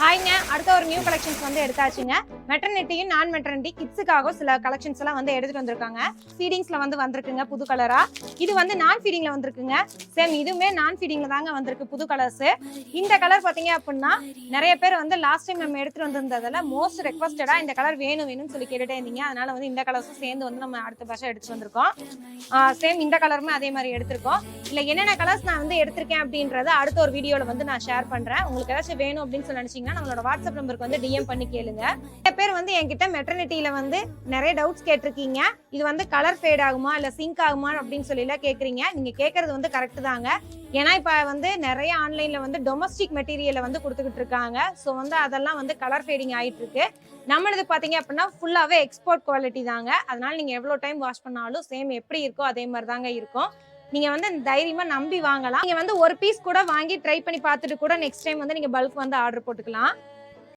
ஹாய்ங்க, அடுத்த ஒரு new collections வந்து எடுத்தாச்சுங்க. மெட்டர்னிட்டியும் நான் மெட்டர்னிட்டி கிட்ஸுக்காக சில கலெக்ஷன்ஸ் எல்லாம் வந்து எடுத்துட்டு வந்திருக்காங்க. ஃபீடிங்ஸ்ல வந்து வந்திருக்குங்க புது கலரா. இது வந்து நான் ஃபீடிங்ல வந்திருக்குங்க. சேம் இதுவுமே நான் ஃபீடிங்ல தாங்க வந்திருக்கு புது கலர்ஸ். இந்த கலர் பாத்தீங்க அப்படின்னா நிறைய பேர் வந்து லாஸ்ட் டைம் நம்ம எடுத்துட்டு வந்திருந்ததுல மோஸ்ட் ரெக்வஸ்டடா இந்த கலர் வேணும்னு சொல்லி கேட்டுட்டே இருந்தீங்க. அதனால வந்து இந்த கலர்ஸும் சேர்ந்து வந்து நம்ம அடுத்த வருஷம் எடுத்துட்டு வந்திருக்கோம். சேம் இந்த கலருமே அதே மாதிரி எடுத்திருக்கோம். இல்ல என்னென்ன கலர்ஸ் நான் வந்து எடுத்திருக்கேன் அப்படின்றத அடுத்த ஒரு வீடியோல வந்து நான் ஷேர் பண்றேன். உங்களுக்கு ஏதாச்சும் வேணும் அப்படின்னு சொல்லி நினைச்சீங்கன்னா நம்மளோட வாட்ஸ்அப் நம்பருக்கு வந்து டிஎம் பண்ணி கேளுங்க. நிறைய பேர் வந்து என்கிட்ட மெட்டர்னிட்டியில வந்து நிறைய டவுட்ஸ் கேட்டிருக்கீங்க. இது வந்து கலர் ஃபேட் ஆகுமா இல்ல சிங்க் ஆகுமா அப்படின்னு சொல்லி எல்லாம் கேக்குறீங்க. நீங்க கேட்கறது வந்து கரெக்ட் தாங்க. ஏன்னா இப்ப வந்து நிறைய ஆன்லைன்ல வந்து டொமஸ்டிக் மெட்டீரியலை வந்து கொடுத்துக்கிட்டு இருக்காங்க. ஸோ வந்து அதெல்லாம் வந்து கலர் ஃபேடிங் ஆயிட்டு இருக்கு. நம்மளது பாத்தீங்க அப்படின்னா ஃபுல்லாவே எக்ஸ்போர்ட் குவாலிட்டி தாங்க. அதனால நீங்க எவ்வளவு டைம் வாஷ் பண்ணாலும் சேம் எப்படி இருக்கோ அதே மாதிரி தாங்க இருக்கும். நீங்க வந்து தைரியமா நம்பி வாங்கலாம். நீங்க வந்து ஒரு பீஸ் கூட வாங்கி ட்ரை பண்ணி பார்த்துட்டு கூட நெக்ஸ்ட் டைம் வந்து நீங்க பல்க் வந்து ஆர்டர் போட்டுக்கலாம்.